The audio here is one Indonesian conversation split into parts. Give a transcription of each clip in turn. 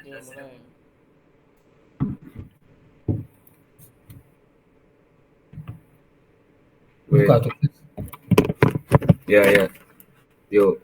Ya, mulai. Buka tuh. Ya. Yuk.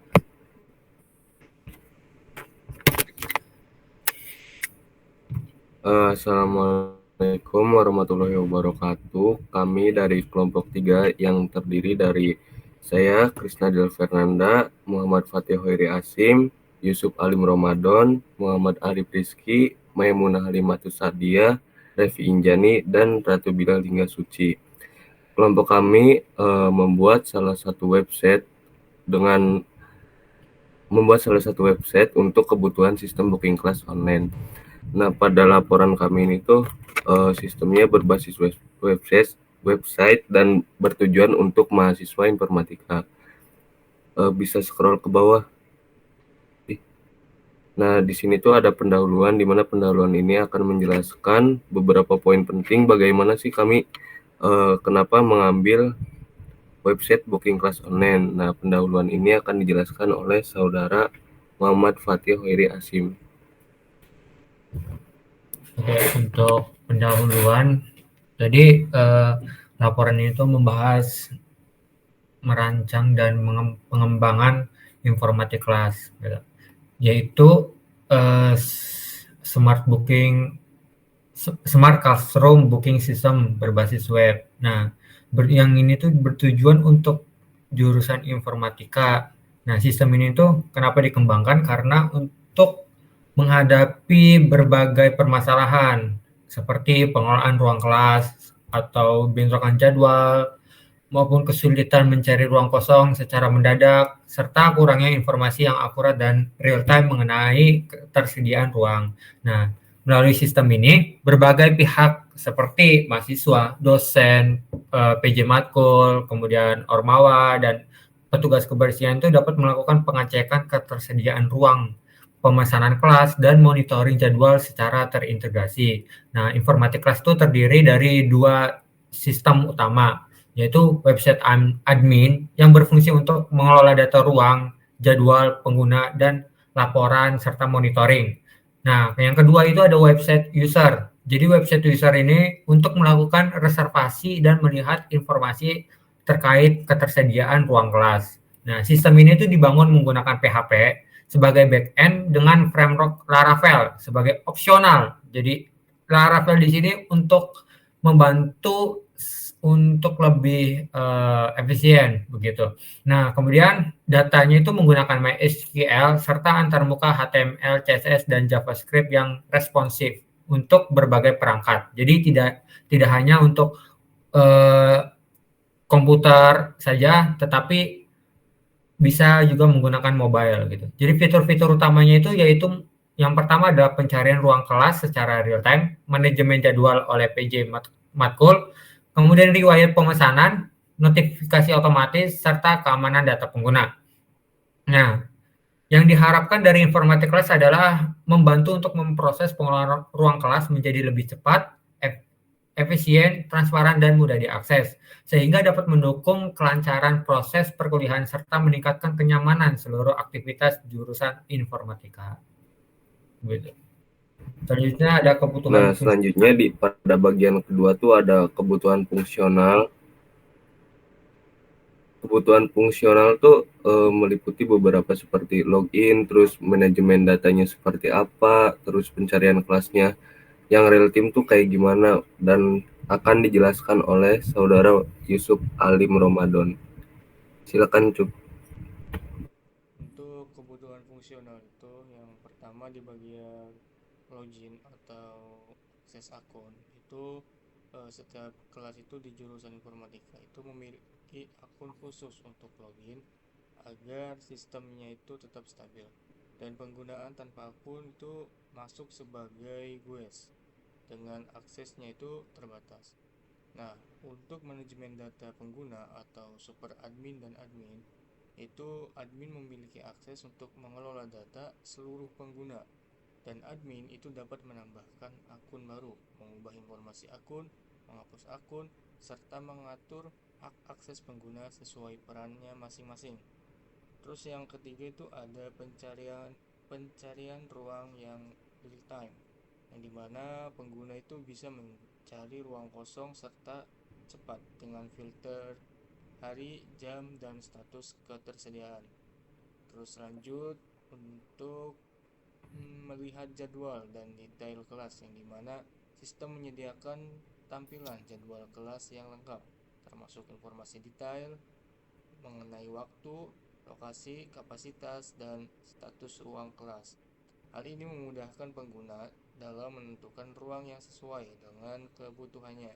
Assalamualaikum warahmatullahi wabarakatuh. Kami dari kelompok 3 yang terdiri dari saya, Krisnadil Fernanda, Muhammad Fatih Hoiri Asim, Yusuf Alim Ramadan, Muhammad Arif Rizki, Maimunah Halimatus Sadia, Revi Injani, dan Ratu Bilal Hingga Suci. Kelompok kami membuat salah satu website untuk kebutuhan sistem booking kelas online. Nah, pada laporan kami ini tuh sistemnya berbasis website dan bertujuan untuk mahasiswa informatika. Bisa scroll ke bawah. Nah, di sini tuh ada pendahuluan, di mana pendahuluan ini akan menjelaskan beberapa poin penting bagaimana sih kami kenapa mengambil website booking kelas online. Nah, pendahuluan ini akan dijelaskan oleh saudara Muhammad Fatih Hoiri Asim. Oke, untuk pendahuluan, jadi laporan ini tuh membahas merancang dan pengembangan informatik kelas, gitu. Yaitu smart classroom booking system berbasis web. Nah, yang ini tuh bertujuan untuk jurusan informatika. Nah, sistem ini tuh kenapa dikembangkan? Karena untuk menghadapi berbagai permasalahan seperti pengelolaan ruang kelas atau bentrokan jadwal maupun kesulitan mencari ruang kosong secara mendadak serta kurangnya informasi yang akurat dan real time mengenai ketersediaan ruang. Nah, melalui sistem ini berbagai pihak seperti mahasiswa, dosen, PJ Matkul, kemudian Ormawa dan petugas kebersihan itu dapat melakukan pengecekan ketersediaan ruang, pemesanan kelas, dan monitoring jadwal secara terintegrasi. Nah, informatik kelas itu terdiri dari dua sistem utama, yaitu website admin yang berfungsi untuk mengelola data ruang, jadwal pengguna, dan laporan serta monitoring. Nah, yang kedua itu ada website user. Jadi website user ini untuk melakukan reservasi dan melihat informasi terkait ketersediaan ruang kelas. Nah, sistem ini tuh dibangun menggunakan PHP sebagai backend dengan framework Laravel sebagai opsional. Jadi Laravel di sini untuk membantu untuk lebih efisien begitu. Nah, kemudian datanya itu menggunakan MySQL serta antarmuka HTML, CSS dan JavaScript yang responsif untuk berbagai perangkat. Jadi tidak hanya untuk komputer saja, tetapi bisa juga menggunakan mobile gitu. Jadi fitur-fitur utamanya itu yaitu yang pertama adalah pencarian ruang kelas secara real time, manajemen jadwal oleh PJ Matkul, kemudian riwayat pemesanan, notifikasi otomatis, serta keamanan data pengguna. Nah, yang diharapkan dari informatik kelas adalah membantu untuk memproses pengelolaan ruang kelas menjadi lebih cepat, efisien, transparan, dan mudah diakses, sehingga dapat mendukung kelancaran proses perkuliahan serta meningkatkan kenyamanan seluruh aktivitas jurusan informatika. Gitu. Selanjutnya ada kebutuhan Nah, selanjutnya pada bagian kedua tuh ada kebutuhan fungsional. Kebutuhan fungsional tuh meliputi beberapa seperti login, terus manajemen datanya seperti apa, terus pencarian kelasnya yang real time tuh kayak gimana, dan akan dijelaskan oleh saudara Yusuf Alim Ramadan. Silakan, Cuk. Untuk kebutuhan fungsional itu yang pertama di bagian login atau akses akun itu setiap kelas itu di jurusan informatika itu memiliki akun khusus untuk login agar sistemnya itu tetap stabil dan penggunaan tanpa akun itu masuk sebagai GUES dengan aksesnya itu terbatas. Nah, untuk manajemen data pengguna atau super admin dan admin, itu admin memiliki akses untuk mengelola data seluruh pengguna dan admin itu dapat menambahkan akun baru, mengubah informasi akun, menghapus akun, serta mengatur hak akses pengguna sesuai perannya masing-masing. Terus yang ketiga itu ada pencarian ruang yang real time, yang dimana pengguna itu bisa mencari ruang kosong serta cepat dengan filter hari, jam, dan status ketersediaan. Terus lanjut untuk melihat jadwal dan detail kelas, yang dimana sistem menyediakan tampilan jadwal kelas yang lengkap, termasuk informasi detail mengenai waktu, lokasi, kapasitas, dan status ruang kelas. Hal ini memudahkan pengguna dalam menentukan ruang yang sesuai dengan kebutuhannya.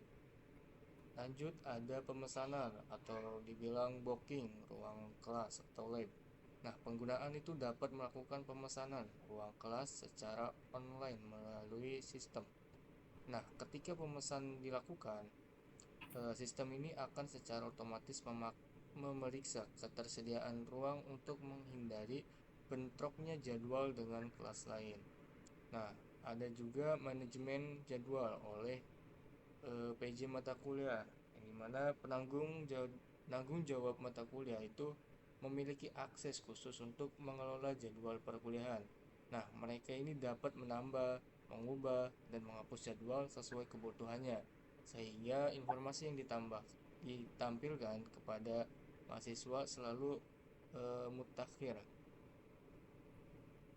Lanjut ada pemesanan atau dibilang booking ruang kelas atau lab. Nah, penggunaan itu dapat melakukan pemesanan ruang kelas secara online melalui sistem. Nah, ketika pemesan dilakukan, sistem ini akan secara otomatis memeriksa ketersediaan ruang untuk menghindari bentroknya jadwal dengan kelas lain. Nah, ada juga manajemen jadwal oleh PJ mata kuliah, yang dimana penanggung jawab mata kuliah itu memiliki akses khusus untuk mengelola jadwal perkuliahan. Nah, mereka ini dapat menambah, mengubah, dan menghapus jadwal sesuai kebutuhannya, sehingga informasi yang ditampilkan kepada mahasiswa selalu mutakhir.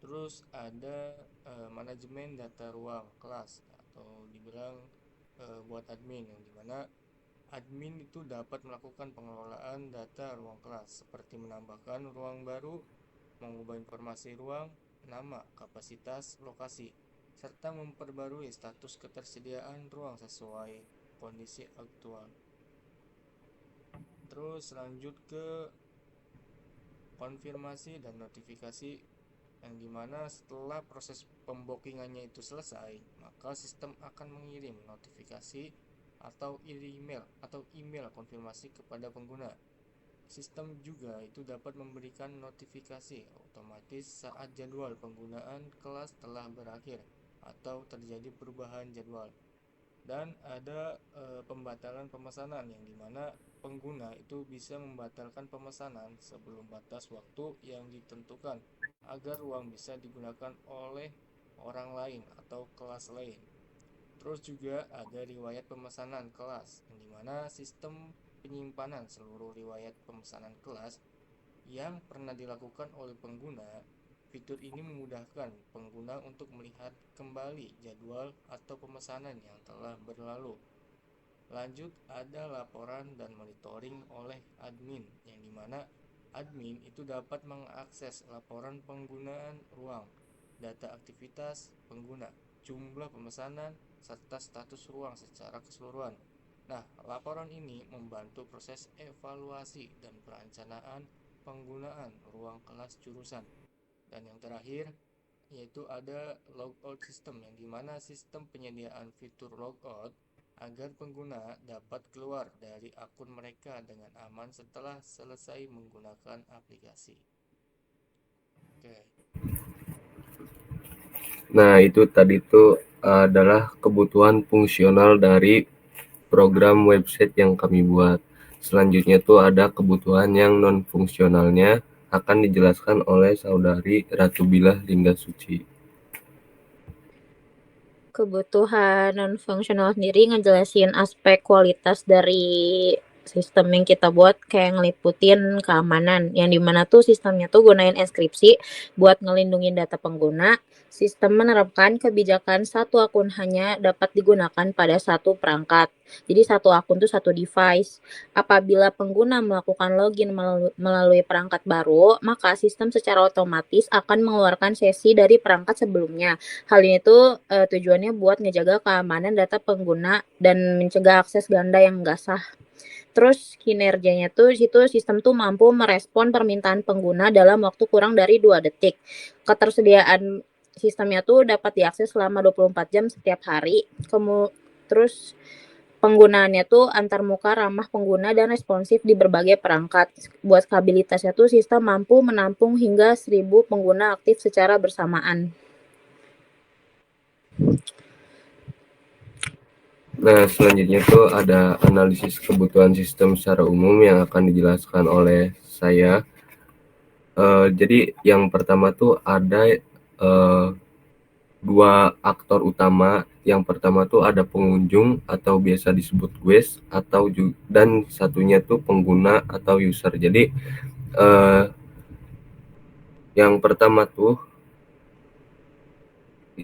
Terus ada manajemen data ruang kelas atau dibilang buat admin, yang dimana admin itu dapat melakukan pengelolaan data ruang kelas seperti menambahkan ruang baru, mengubah informasi ruang, nama, kapasitas, lokasi, serta memperbarui status ketersediaan ruang sesuai kondisi aktual. Terus lanjut ke konfirmasi dan notifikasi, yang dimana setelah proses pembookingannya itu selesai, maka sistem akan mengirim notifikasi atau email konfirmasi kepada pengguna. Sistem juga itu dapat memberikan notifikasi otomatis saat jadwal penggunaan kelas telah berakhir atau terjadi perubahan jadwal. Dan ada pembatalan pemesanan, yang dimana pengguna itu bisa membatalkan pemesanan sebelum batas waktu yang ditentukan agar ruang bisa digunakan oleh orang lain atau kelas lain. Terus juga ada riwayat pemesanan kelas, yang dimana sistem penyimpanan seluruh riwayat pemesanan kelas yang pernah dilakukan oleh pengguna. Fitur ini memudahkan pengguna untuk melihat kembali jadwal atau pemesanan yang telah berlalu. Lanjut ada laporan dan monitoring oleh admin, yang dimana admin itu dapat mengakses laporan penggunaan ruang, data aktivitas pengguna, jumlah pemesanan, serta status ruang secara keseluruhan. Nah, laporan ini membantu proses evaluasi dan perencanaan penggunaan ruang kelas jurusan. Dan yang terakhir yaitu ada logout system, yang dimana sistem penyediaan fitur logout agar pengguna dapat keluar dari akun mereka dengan aman setelah selesai menggunakan aplikasi. Oke. Nah, itu tadi tuh adalah kebutuhan fungsional dari program website yang kami buat. Selanjutnya tuh ada kebutuhan yang non-fungsionalnya, akan dijelaskan oleh Saudari Ratu Bilah Linggasuci. Kebutuhan non-fungsional sendiri ngejelasin aspek kualitas dari sistem yang kita buat, kayak ngeliputin keamanan, yang dimana tuh sistemnya tuh gunain enkripsi buat ngelindungin data pengguna. Sistem menerapkan kebijakan satu akun hanya dapat digunakan pada satu perangkat. Jadi satu akun tuh satu device. Apabila pengguna melakukan login melalui perangkat baru, maka sistem secara otomatis akan mengeluarkan sesi dari perangkat sebelumnya. Hal ini tuh tujuannya buat ngejaga keamanan data pengguna dan mencegah akses ganda yang nggak sah. Terus kinerjanya tuh sistem tuh mampu merespon permintaan pengguna dalam waktu kurang dari 2 detik. Ketersediaan sistemnya tuh dapat diakses selama 24 jam setiap hari. Terus penggunaannya tuh antarmuka, ramah pengguna, dan responsif di berbagai perangkat. Buat stabilitasnya tuh sistem mampu menampung hingga 1.000 pengguna aktif secara bersamaan. Nah, selanjutnya tuh ada analisis kebutuhan sistem secara umum yang akan dijelaskan oleh saya. Jadi yang pertama tuh ada dua aktor utama. Yang pertama tuh ada pengunjung atau biasa disebut guest dan satunya tuh pengguna atau user. Jadi yang pertama tuh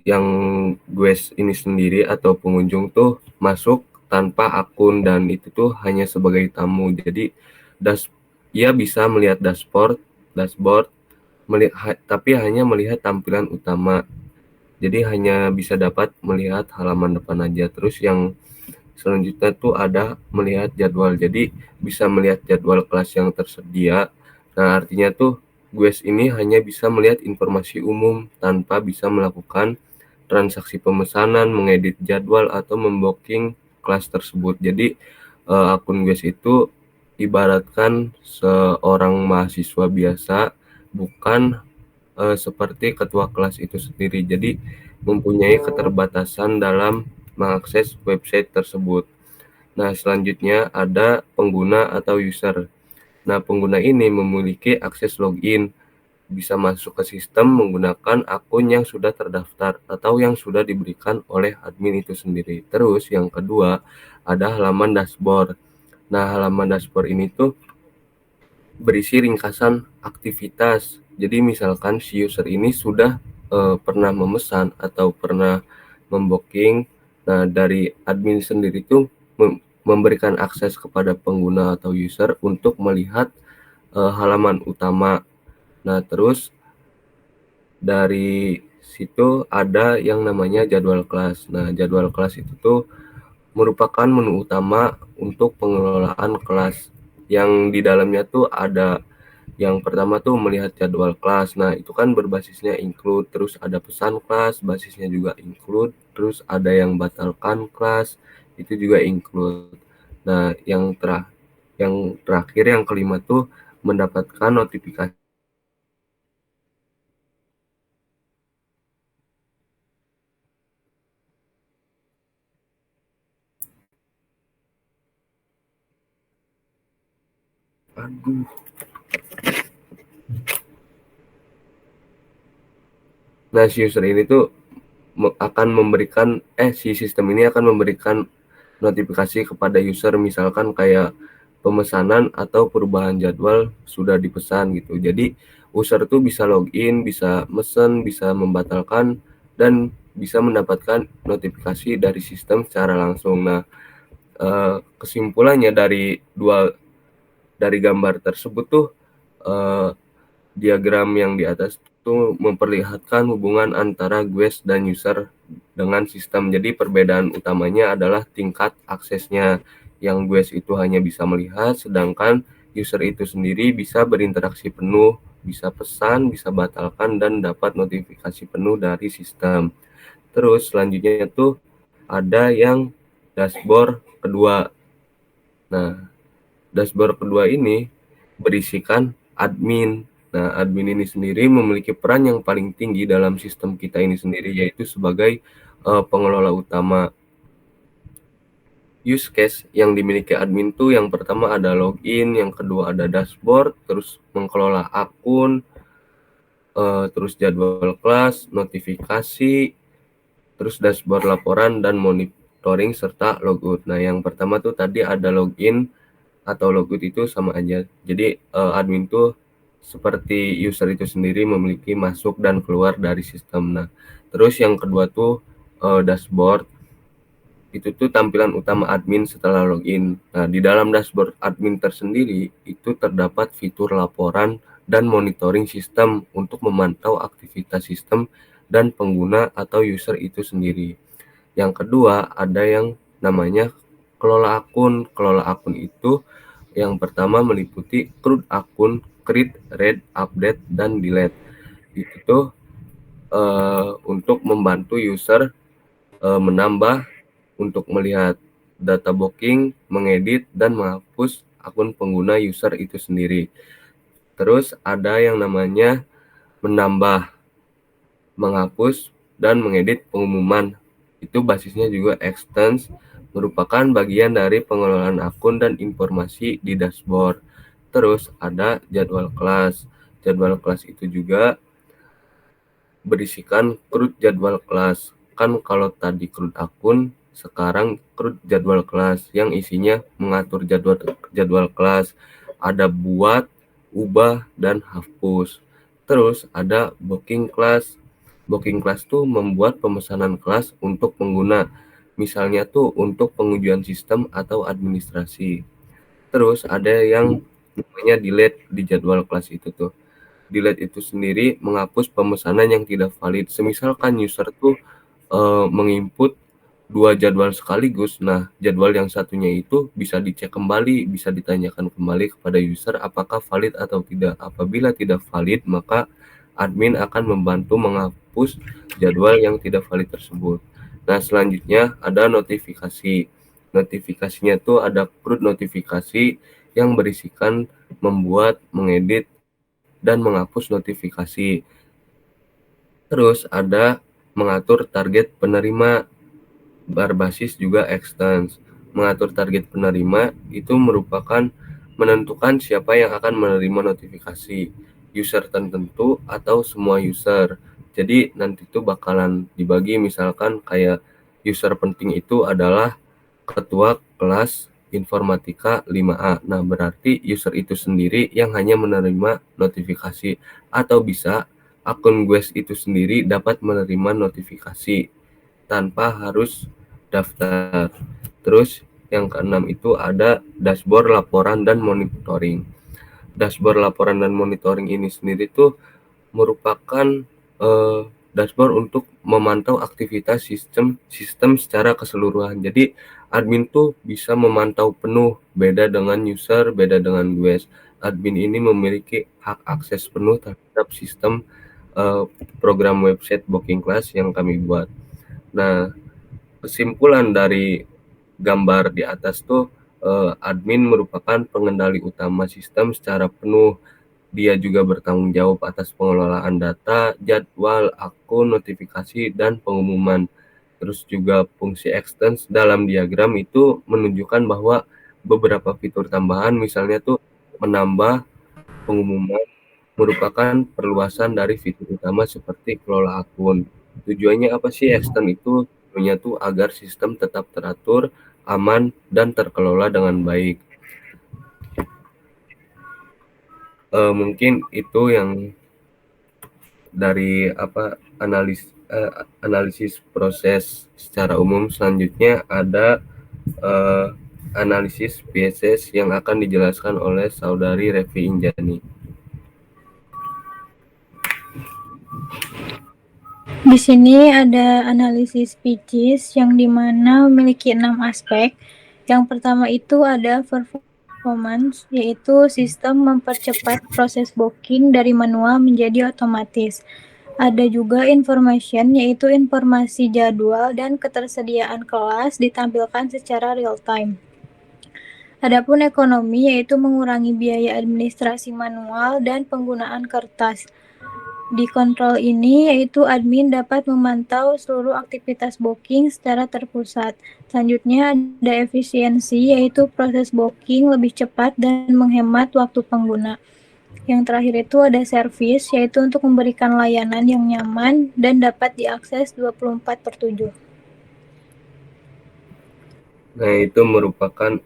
yang guest ini sendiri atau pengunjung tuh masuk tanpa akun dan itu tuh hanya sebagai tamu. Jadi ia bisa melihat dashboard tapi hanya melihat tampilan utama. Jadi hanya bisa dapat melihat halaman depan aja. Terus yang selanjutnya tuh ada melihat jadwal. Jadi bisa melihat jadwal kelas yang tersedia. Nah, artinya tuh guest ini hanya bisa melihat informasi umum tanpa bisa melakukan transaksi pemesanan, mengedit jadwal atau membooking kelas tersebut. Jadi akun guest itu ibaratkan seorang mahasiswa biasa, bukan seperti ketua kelas itu sendiri. Jadi mempunyai keterbatasan dalam mengakses website tersebut. Nah, selanjutnya ada pengguna atau user. Nah, pengguna ini memiliki akses login, bisa masuk ke sistem menggunakan akun yang sudah terdaftar atau yang sudah diberikan oleh admin itu sendiri. Terus yang kedua ada halaman dashboard. Nah, halaman dashboard ini tuh berisi ringkasan aktivitas. Jadi misalkan si user ini sudah pernah memesan atau pernah membooking. Nah, dari admin sendiri tuh memberikan akses kepada pengguna atau user untuk melihat halaman utama. Nah, terus dari situ ada yang namanya jadwal kelas. Nah, jadwal kelas itu tuh merupakan menu utama untuk pengelolaan kelas. Yang di dalamnya tuh ada yang pertama tuh melihat jadwal kelas. Nah, itu kan berbasisnya include, terus ada pesan kelas, basisnya juga include, terus ada yang batalkan kelas, itu juga include. Nah, yang terakhir yang kelima tuh mendapatkan notifikasi. Aduh. Nah, si user ini tuh akan memberikan si sistem ini akan memberikan notifikasi kepada user, misalkan kayak pemesanan atau perubahan jadwal sudah dipesan gitu. Jadi user tuh bisa login, bisa mesen, bisa membatalkan, dan bisa mendapatkan notifikasi dari sistem secara langsung. Nah, kesimpulannya dari gambar tersebut tuh diagram yang di atas itu memperlihatkan hubungan antara guest dan user dengan sistem. Jadi perbedaan utamanya adalah tingkat aksesnya. Yang guest itu hanya bisa melihat, sedangkan user itu sendiri bisa berinteraksi penuh, bisa pesan, bisa batalkan, dan dapat notifikasi penuh dari sistem. Terus selanjutnya itu ada yang dashboard kedua. Nah, dashboard kedua ini berisikan admin. Nah, admin ini sendiri memiliki peran yang paling tinggi dalam sistem kita ini sendiri, yaitu sebagai pengelola utama. Use case yang dimiliki admin tuh yang pertama ada login, yang kedua ada dashboard, terus mengelola akun, terus jadwal kelas, notifikasi, terus dashboard laporan dan monitoring serta logout. Nah, yang pertama tuh tadi ada login atau logout itu sama aja. Jadi admin tuh seperti user itu sendiri memiliki masuk dan keluar dari sistem. Nah, terus yang kedua tuh dashboard. Itu tuh tampilan utama admin setelah login. Nah, di dalam dashboard admin tersendiri itu terdapat fitur laporan dan monitoring sistem untuk memantau aktivitas sistem dan pengguna atau user itu sendiri. Yang kedua ada yang namanya kelola akun. Kelola akun itu yang pertama meliputi create, read, update, dan delete. Itu tuh untuk membantu user menambah, untuk melihat data booking, mengedit, dan menghapus akun pengguna user itu sendiri. Terus ada yang namanya menambah, menghapus, dan mengedit pengumuman. Itu basisnya juga extends, merupakan bagian dari pengelolaan akun dan informasi di dashboard. Terus ada jadwal kelas. Jadwal kelas itu juga berisikan CRUD jadwal kelas. Kan kalau tadi CRUD akun, sekarang CRUD jadwal kelas yang isinya mengatur jadwal kelas. Ada buat, ubah, dan hapus. Terus ada booking class. Booking class tuh membuat pemesanan kelas untuk pengguna. Misalnya tuh untuk pengujian sistem atau administrasi. Terus ada yang namanya delete di jadwal kelas itu tuh. Delete itu sendiri menghapus pemesanan yang tidak valid. Semisalkan user tuh menginput 2 jadwal sekaligus. Nah, jadwal yang satunya itu bisa dicek kembali, bisa ditanyakan kembali kepada user apakah valid atau tidak. Apabila tidak valid, maka admin akan membantu menghapus jadwal yang tidak valid tersebut. Nah, selanjutnya ada notifikasi. Notifikasinya tuh ada CRUD notifikasi yang berisikan membuat, mengedit, dan menghapus notifikasi. Terus ada mengatur target penerima berbasis juga extends. Mengatur target penerima itu merupakan menentukan siapa yang akan menerima notifikasi, user tertentu atau semua user. Jadi nanti tuh bakalan dibagi, misalkan kayak user penting itu adalah ketua kelas informatika 5A. Nah, berarti user itu sendiri yang hanya menerima notifikasi, atau bisa akun Guest itu sendiri dapat menerima notifikasi tanpa harus daftar. Terus yang keenam itu ada dashboard laporan dan monitoring. Dashboard laporan dan monitoring ini sendiri tuh merupakan dashboard untuk memantau aktivitas sistem secara keseluruhan. Jadi admin tuh bisa memantau penuh, beda dengan user, beda dengan guest. Admin ini memiliki hak akses penuh terhadap sistem program website Booking Class yang kami buat. Nah, kesimpulan dari gambar di atas tuh, admin merupakan pengendali utama sistem secara penuh. Dia juga bertanggung jawab atas pengelolaan data, jadwal, akun, notifikasi, dan pengumuman. Terus juga fungsi extends dalam diagram itu menunjukkan bahwa beberapa fitur tambahan, misalnya tuh menambah pengumuman, merupakan perluasan dari fitur utama seperti kelola akun. Tujuannya apa sih extend itu? Tujuannya tuh agar sistem tetap teratur, aman, dan terkelola dengan baik. Mungkin itu yang dari analisis proses secara umum. Selanjutnya ada analisis PSS yang akan dijelaskan oleh Saudari Revi Injani. Di sini ada analisis PCs yang dimana memiliki 6 aspek. Yang pertama itu ada performance, yaitu sistem mempercepat proses booking dari manual menjadi otomatis. Ada juga information, yaitu informasi jadwal dan ketersediaan kelas ditampilkan secara real time. Adapun ekonomi, yaitu mengurangi biaya administrasi manual dan penggunaan kertas. Di kontrol ini, yaitu admin dapat memantau seluruh aktivitas booking secara terpusat. Selanjutnya ada efisiensi, yaitu proses booking lebih cepat dan menghemat waktu pengguna. Yang terakhir itu ada service, yaitu untuk memberikan layanan yang nyaman dan dapat diakses 24/7. Nah, itu merupakan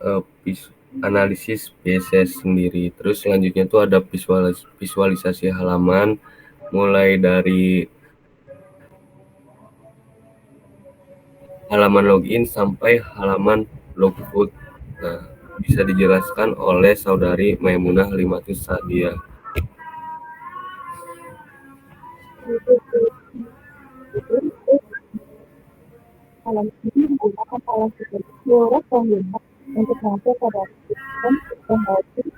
analisis PSS sendiri. Terus selanjutnya itu ada visualisasi halaman, mulai dari halaman login sampai halaman logout. Nah, bisa dijelaskan oleh Saudari Maimunah Limatus Sadia. Halaman ini menggunakan alat seluruh pengguna untuk masuk ke dalam sistem booking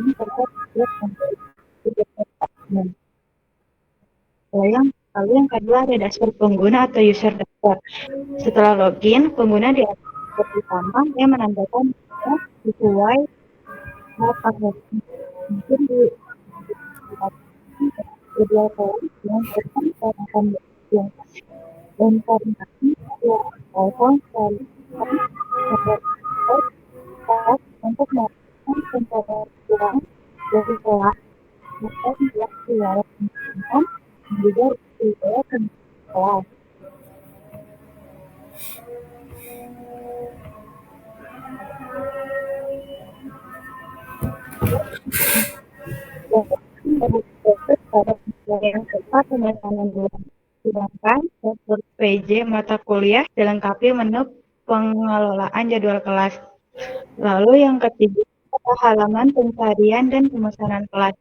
ini terkait dengan lalu yang kedua ada dashboard pengguna atau user dashboard. Setelah login, pengguna di dashboard utama yang menandakan sesuai akses. Mungkin di jadwal kelas yang akan yang informasi telepon untuk melakukan pencatatan dari kelas, maka tidak dilarang dan juga dibawa ke kelas. Fokus pada yang tepat pemesanan doang. Sedangkan dashboard PJ mata kuliah dilengkapi menu pengelolaan jadwal kelas. Lalu yang ketiga adalah halaman pencarian dan pemesanan kelas.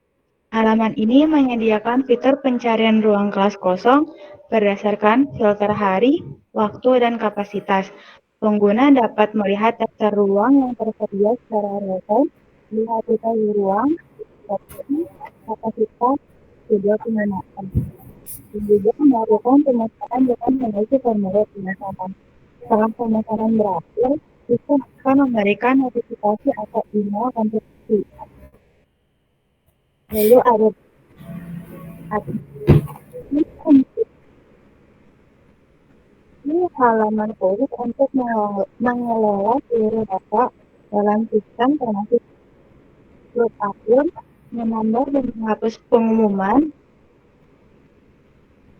Halaman ini menyediakan fitur pencarian ruang kelas kosong berdasarkan filter hari, waktu, dan kapasitas. Pengguna dapat melihat daftar ruang yang tersedia secara real-time, melihat detail ruang, kapasitas, jadwal penggunaan. Dan juga melakukan pemesanan dengan mengisi formulir pemesanan. Setelah pemesanan berakhir, sistem akan memberikan notifikasi atau email konfirmasi. Lalu ada ini halaman khusus untuk mengelola seluruh data dalam sistem termasuk grup akun, menambah dan menghapus pengumuman,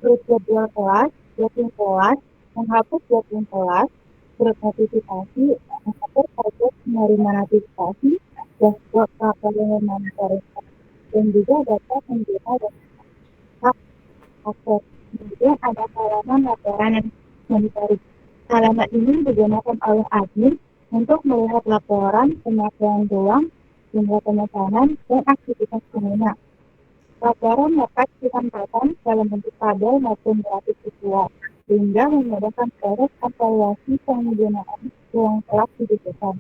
grup jadwal kelas, jadwal kelas, menghapus jadwal kelas, grup notifikasi, menghapus target menerima notifikasi, dashboard laporan monitoring, dan juga data pengguna dan hak akses. Kemudian ada halaman laporan yang monitoring. Halaman ini digunakan oleh admin untuk melihat laporan pemakaian ruang, jumlah pemesanan, dan aktivitas pengguna. Laporan dapat disampaikan dalam bentuk tabel maupun grafik visual, sehingga memudahkan proses evaluasi penggunaan ruang kelas digital.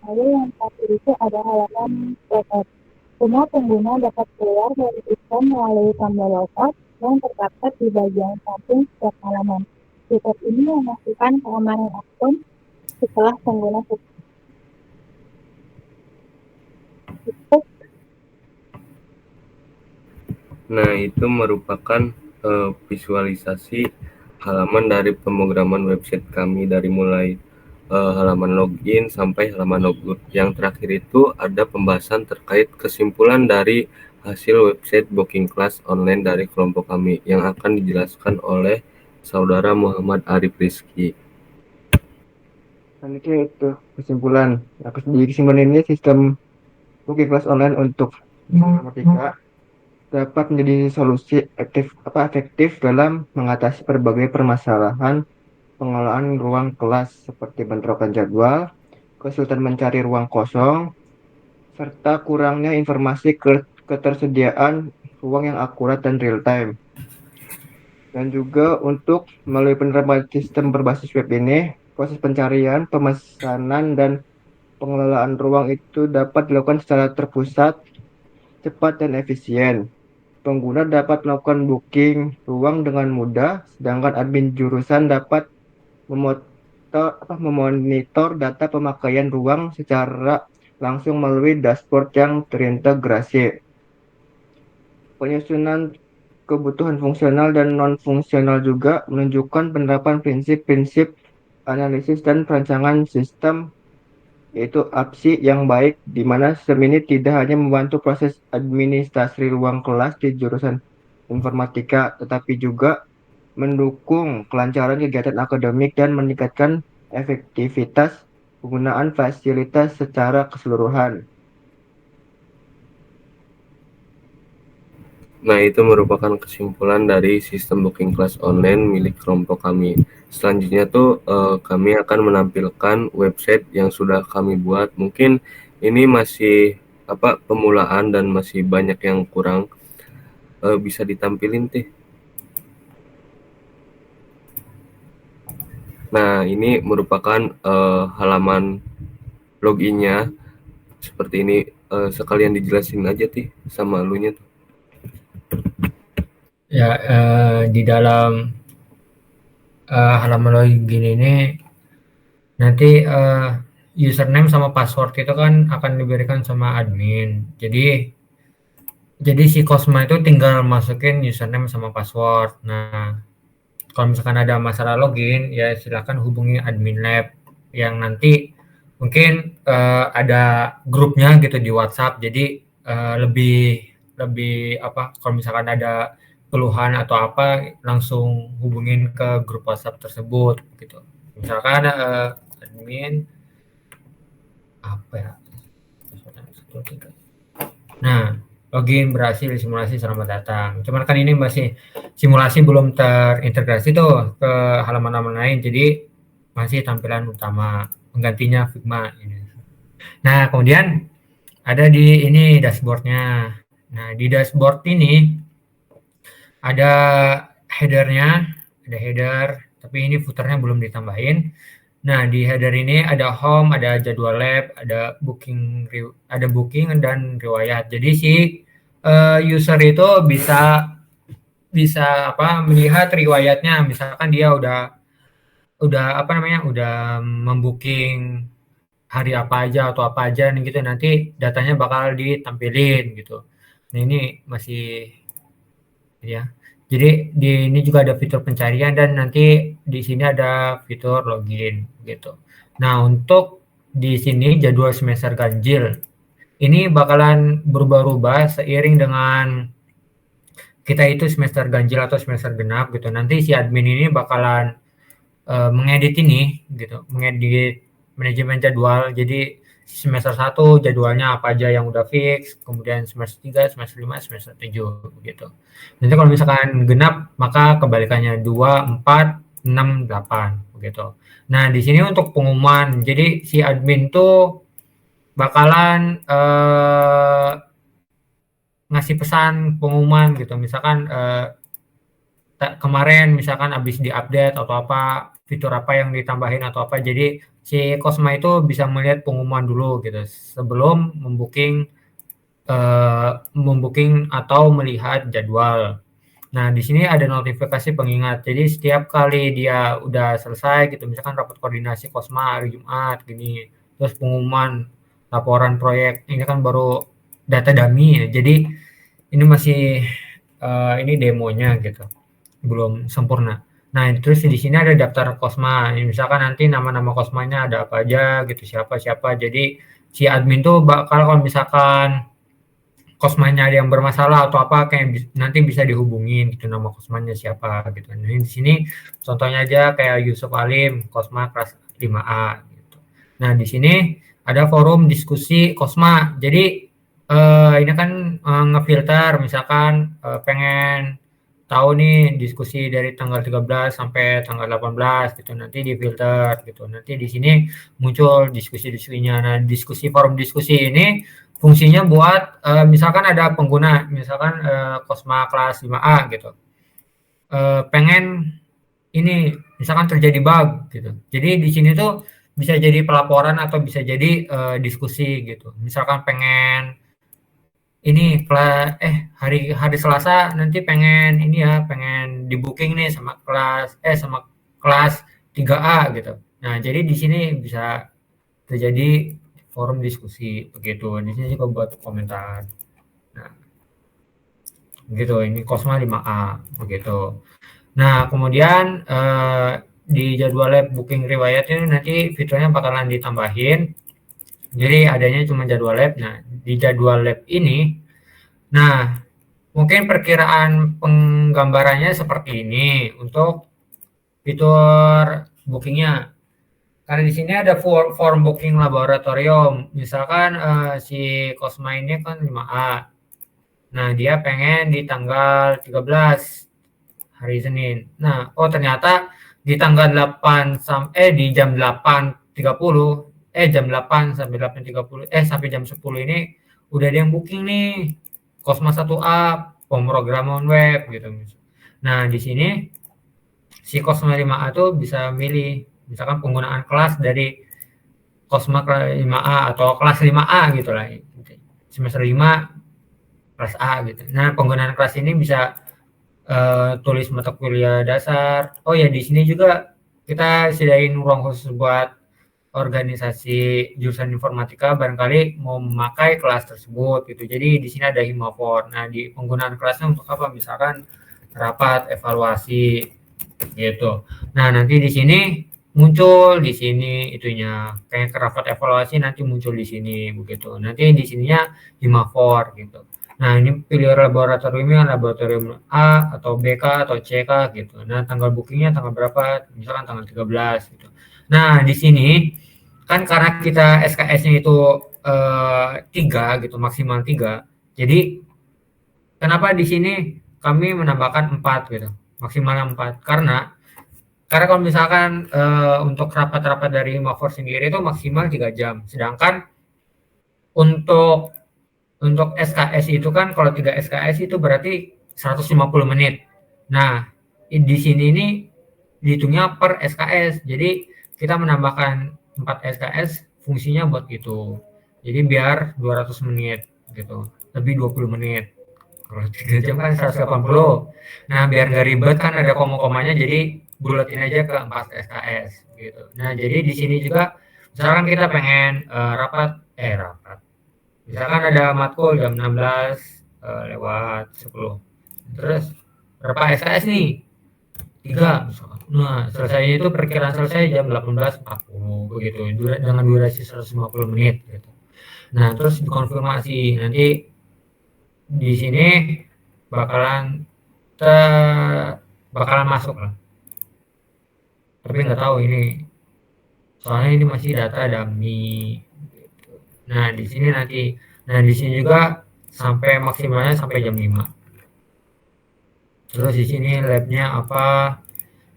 Lalu yang terakhir itu ada halaman logout. Semua pengguna dapat keluar dari sistem melalui tombol logout yang terdapat di bagian samping setiap halaman. Fitur ini memastikan keamanan akun setelah pengguna Nah, itu merupakan visualisasi halaman dari pemrograman website kami dari mulai halaman login sampai halaman logout. Yang terakhir itu ada pembahasan terkait kesimpulan dari hasil website booking kelas online dari kelompok kami yang akan dijelaskan oleh Saudara Muhammad Arif Rizky. Dan itu kesimpulan. Kesimpulan ini sistem booking kelas online untuk informatika dapat menjadi solusi efektif dalam mengatasi berbagai permasalahan pengelolaan ruang kelas seperti bentrokan jadwal, kesulitan mencari ruang kosong, serta kurangnya informasi ketersediaan ruang yang akurat dan real time. Dan juga untuk melalui penerapan sistem berbasis web ini, proses pencarian, pemesanan, dan pengelolaan ruang itu dapat dilakukan secara terpusat, cepat, dan efisien. Pengguna dapat melakukan booking ruang dengan mudah, sedangkan admin jurusan dapat memonitor data pemakaian ruang secara langsung melalui dashboard yang terintegrasi. Penyusunan kebutuhan fungsional dan non-fungsional juga menunjukkan penerapan prinsip-prinsip analisis dan perancangan sistem, yaitu APSI yang baik, di mana sistem ini tidak hanya membantu proses administrasi ruang kelas di jurusan informatika, tetapi juga mendukung kelancaran kegiatan akademik dan meningkatkan efektivitas penggunaan fasilitas secara keseluruhan. Nah, itu merupakan kesimpulan dari sistem booking kelas online milik kelompok kami. Selanjutnya tuh kami akan menampilkan website yang sudah kami buat. Mungkin ini masih pemulaan dan masih banyak yang kurang. Bisa ditampilin tih. Nah, ini merupakan halaman loginnya seperti ini. Sekalian dijelasin aja tih sama elunya tuh. Ya, di dalam halaman login ini nanti username sama password itu kan akan diberikan sama admin. Jadi si Cosma itu tinggal masukin username sama password. Nah, kalau misalkan ada masalah login, ya silakan hubungi admin lab yang nanti mungkin ada grupnya gitu di WhatsApp. Jadi lebih kalau misalkan ada keluhan atau apa langsung hubungin ke grup WhatsApp tersebut gitu. Misalkan admin apa ya? Nah, login berhasil simulasi, selamat datang. Cuman kan ini masih simulasi, belum terintegrasi tuh ke halaman-halaman lain, jadi masih tampilan utama, penggantinya Figma ini. Nah, kemudian ada di ini dashboardnya. Nah, di dashboard ini ada headernya, ada header, tapi ini footernya belum ditambahin. Nah, di header ini ada home, ada jadwal lab, ada booking dan riwayat. Jadi si user itu bisa melihat riwayatnya. Misalkan dia udah membooking hari apa aja atau apa aja nih gitu, nanti datanya bakal ditampilin gitu. Nah, ini masih ya. Jadi ini juga ada fitur pencarian dan nanti di sini ada fitur login gitu. Nah, untuk di sini jadwal semester ganjil ini bakalan berubah-ubah seiring dengan kita itu semester ganjil atau semester genap gitu. Nanti si admin ini bakalan mengedit ini gitu, mengedit manajemen jadwal. Jadi semester 1 jadwalnya apa aja yang udah fix, kemudian semester 3, semester 5, semester 7 gitu. Nanti kalau misalkan genap maka kebalikannya 2, 4, 6, 8 gitu. Nah, di sini untuk pengumuman. Jadi si admin tuh bakalan ngasih pesan pengumuman gitu. Misalkan kemarin misalkan habis diupdate atau apa, fitur apa yang ditambahin atau apa. Jadi si Cosma itu bisa melihat pengumuman dulu gitu sebelum membooking atau melihat jadwal. Nah, di sini ada notifikasi pengingat. Jadi setiap kali dia udah selesai gitu, misalkan rapat koordinasi Cosma hari Jumat gini, terus pengumuman laporan proyek, ini kan baru data dummy ya. Jadi ini masih ini demonya gitu, belum sempurna. Nah, terus di sini ada daftar Cosma. Misalkan nanti nama-nama Cosmanya ada apa aja gitu, siapa. Jadi si admin tuh bakal kalau misalkan Cosmanya ada yang bermasalah atau apa, kayak nanti bisa dihubungin gitu nama Cosmanya siapa gitu. Nah, di sini contohnya aja kayak Yusuf Alim, Cosma kelas 5A gitu. Nah, di sini ada forum diskusi Cosma. Jadi ini kan ngefilter misalkan pengen tahu nih diskusi dari tanggal 13 sampai tanggal 18 gitu, nanti di filter gitu. Nanti di sini muncul diskusi-diskusinya. Nah, forum diskusi ini fungsinya buat misalkan ada pengguna, misalkan Cosma kelas 5A gitu. Pengen ini misalkan terjadi bug gitu. Jadi di sini tuh bisa jadi pelaporan atau bisa jadi diskusi gitu. Misalkan pengen ini hari Selasa nanti pengen di booking nih sama kelas 3A gitu. Nah, jadi di sini bisa terjadi forum diskusi begitu. Di sini juga buat komentar. Nah, begitu. Ini Cosma 5A begitu. Nah, kemudian di jadwal lab booking riwayat ini nanti fiturnya bakalan ditambahin. Jadi adanya cuma jadwal lab. Nah, di jadwal lab ini, nah mungkin perkiraan penggambarannya seperti ini untuk fitur bookingnya. Karena di sini ada form booking laboratorium. Misalkan si Cosma ini kan 5A. Nah, dia pengen di tanggal 13 hari Senin. Nah, ternyata di tanggal 8 di jam 8.30 jam 8 sampai 8.30 sampai jam 10 ini udah ada yang booking nih Cosma 1A pemrograman web gitu. Nah, di sini si Cosma 5A tuh bisa milih misalkan penggunaan kelas dari Cosma kelas 5A atau kelas 5A gitu lah. Semester 5 kelas A gitu. Nah, penggunaan kelas ini bisa tulis mata kuliah dasar. Oh ya, di sini juga kita sediain ruang khusus buat organisasi jurusan informatika barangkali mau memakai kelas tersebut gitu. Jadi di sini ada Himafor. Nah, di penggunaan kelasnya untuk apa? Misalkan rapat evaluasi gitu. Nah, nanti di sini muncul di sini itunya kayak rapat evaluasi nanti muncul di sini begitu. Nanti di sininya Himafor gitu. Nah, ini pilih laboratoriumnya laboratorium A atau BK atau CK gitu. Nah, tanggal bookingnya tanggal berapa? Misalkan tanggal 13 gitu. Nah, di sini kan karena kita SKS-nya itu 3 gitu, maksimal 3. Jadi kenapa di sini kami menambahkan 4 gitu, maksimalnya 4? Karena kalau misalkan untuk rapat-rapat dari Mafor sendiri itu maksimal 3 jam. Sedangkan untuk SKS itu kan kalau 3 SKS itu berarti 150 menit. Nah, di sini ini dihitungnya per SKS. Jadi kita menambahkan 4 SKS fungsinya buat itu. Jadi biar 200 menit gitu. Lebih 20 menit. Kalau 3 jam kan 180. Nah, biar nggak ribet kan ada koma-komanya jadi bulatin aja ke 4 SKS gitu. Nah, jadi di sini juga misalkan kita pengen rapat. Misalkan ada matkul jam 16 lewat 10. Terus berapa SKS nih? 3 misalkan. Nah, selesainya itu perkiraan selesai jam 18.40 begitu. Dengan durasi 150 menit gitu. Nah, terus dikonfirmasi nanti di sini bakalan bakalan masuk lah. Tapi nggak tahu ini soalnya ini masih data dummy gitu. Nah, di sini juga sampai maksimalnya sampai jam 5. Terus di sini labnya apa,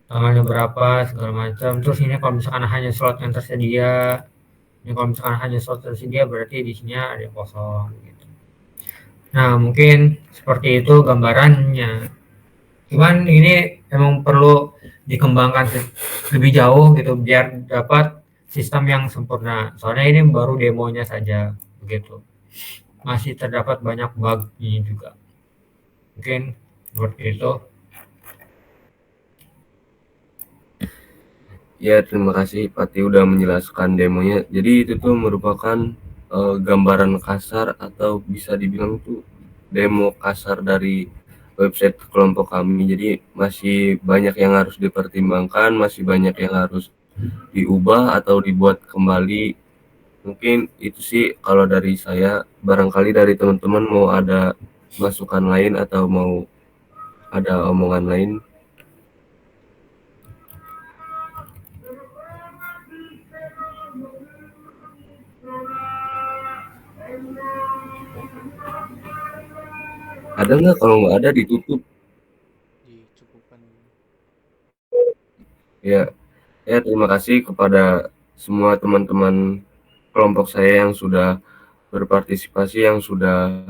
tanggalnya berapa, segala macam. Terus ini kalau misalkan hanya slot yang tersedia, ini kalau misalkan hanya slot tersedia berarti di sini ada yang kosong gitu. Nah, mungkin seperti itu gambarannya. Cuman ini emang perlu dikembangkan lebih jauh gitu biar dapat sistem yang sempurna. Soalnya ini baru demonya saja begitu. Masih terdapat banyak bug ini juga. Mungkin seperti itu. Ya, terima kasih Pati udah menjelaskan demonya. Jadi itu tuh merupakan gambaran kasar atau bisa dibilang tuh demo kasar dari website kelompok kami. Jadi masih banyak yang harus dipertimbangkan, masih banyak yang harus diubah atau dibuat kembali. Mungkin itu sih kalau dari saya. Barangkali dari teman-teman mau ada masukan lain atau mau ada omongan lain. Ada nggak? Kalau nggak ada ditutup. Dicukupkan. Ya, terima kasih kepada semua teman-teman kelompok saya yang sudah berpartisipasi, yang sudah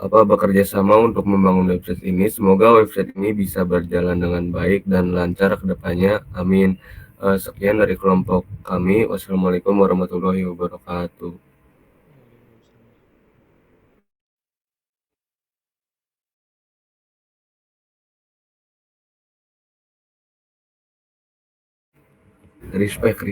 bekerja sama untuk membangun website ini. Semoga website ini bisa berjalan dengan baik dan lancar ke depannya. Amin. Sekian dari kelompok kami. Wassalamualaikum warahmatullahi wabarakatuh. Respect.